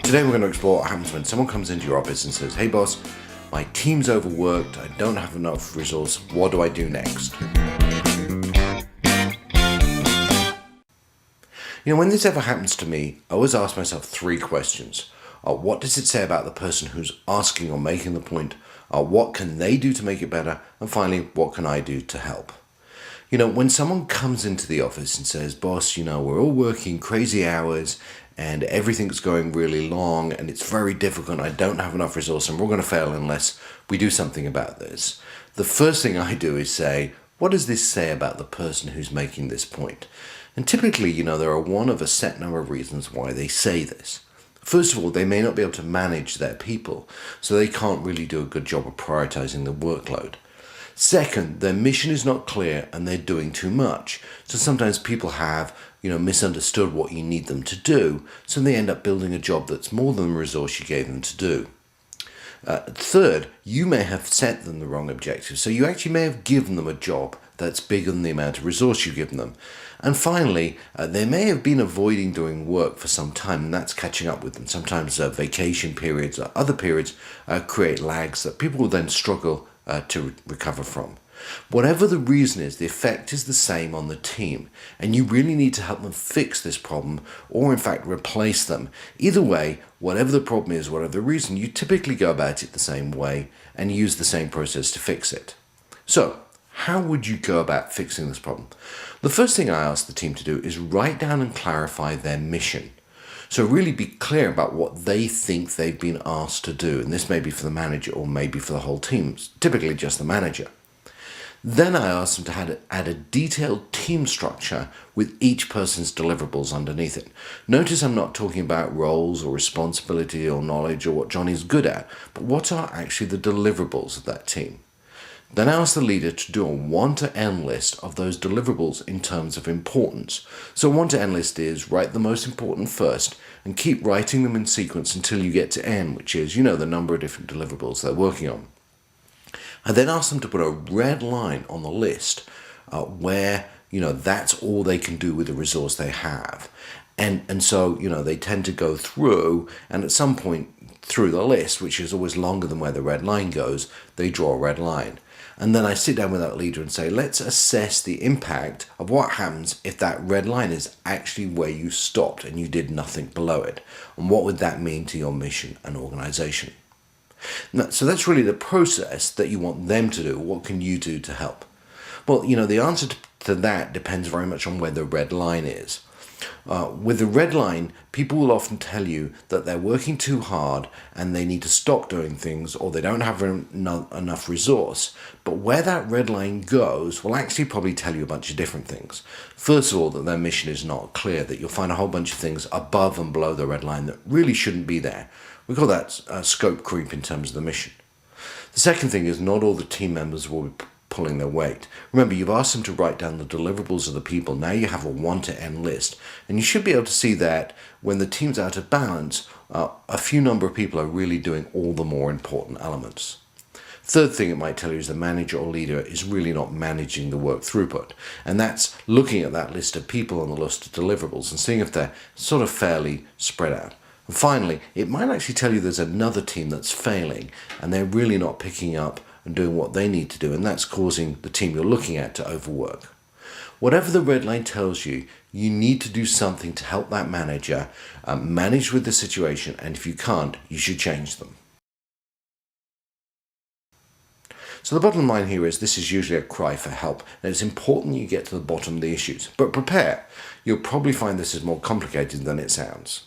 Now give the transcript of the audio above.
Today we're going to explore what happens when someone comes into your office and says, "Hey boss, my team's overworked, I don't have enough resource, what do I do next?" When this ever happens to me, I always ask myself three questions. What does it say about the person who's asking or making the point? What can they do to make it better? And finally, what can I do to help? When someone comes into the office and says, "Boss, we're all working crazy hours and everything's going really long and it's very difficult, I don't have enough resource and we're going to fail unless we do something about this," the first thing I do is say, what does this say about the person who's making this point? And typically, there are one of a set number of reasons why they say this. First of all, they may not be able to manage their people, so they can't really do a good job of prioritizing the workload. Second, their mission is not clear and they're doing too much. So sometimes people have, misunderstood what you need them to do, so they end up building a job that's more than the resource you gave them to do. Third, you may have set them the wrong objective, so you actually may have given them a job that's bigger than the amount of resource you've given them. And finally, they may have been avoiding doing work for some time, and that's catching up with them. Sometimes vacation periods or other periods create lags that people will then struggle to recover from. Whatever the reason is, the effect is the same on the team, and you really need to help them fix this problem or in fact replace them. Either way, whatever the problem is, whatever the reason, you typically go about it the same way and use the same process to fix it. So, how would you go about fixing this problem? The first thing I ask the team to do is write down and clarify their mission. So really be clear about what they think they've been asked to do, and this may be for the manager or maybe for the whole team, typically just the manager. Then I ask them to add a detailed team structure with each person's deliverables underneath it. Notice I'm not talking about roles or responsibility or knowledge or what Johnny's good at, but what are actually the deliverables of that team. Then I ask the leader to do a 1 to n list of those deliverables in terms of importance. So a 1 to n list is write the most important first and keep writing them in sequence until you get to n, which is, the number of different deliverables they're working on. I then ask them to put a red line on the list where, that's all they can do with the resource they have. And so, they tend to go through, and at some point through the list, which is always longer than where the red line goes, they draw a red line. And then I sit down with that leader and say, let's assess the impact of what happens if that red line is actually where you stopped and you did nothing below it. And what would that mean to your mission and organization? So that's really the process that you want them to do. What can you do to help? Well, the answer to that depends very much on where the red line is. With the red line, people will often tell you that they're working too hard and they need to stop doing things, or they don't have enough resource. But where that red line goes will actually probably tell you a bunch of different things. First of all, that their mission is not clear, that you'll find a whole bunch of things above and below the red line that really shouldn't be there. We call that scope creep in terms of the mission. The second thing is not all the team members will be pulling their weight. Remember, you've asked them to write down the deliverables of the people. Now you have a 1 to n list, and you should be able to see that when the team's out of balance, a few number of people are really doing all the more important elements. Third thing it might tell you is the manager or leader is really not managing the work throughput, and that's looking at that list of people on the list of deliverables and seeing if they're sort of fairly spread out. And finally, it might actually tell you there's another team that's failing and they're really not picking up and doing what they need to do, and that's causing the team you're looking at to overwork. Whatever the red line tells you, you need to do something to help that manager manage with the situation, and if you can't, you should change them. So the bottom line here is this is usually a cry for help, and it's important you get to the bottom of the issues. But prepare. You'll probably find this is more complicated than it sounds.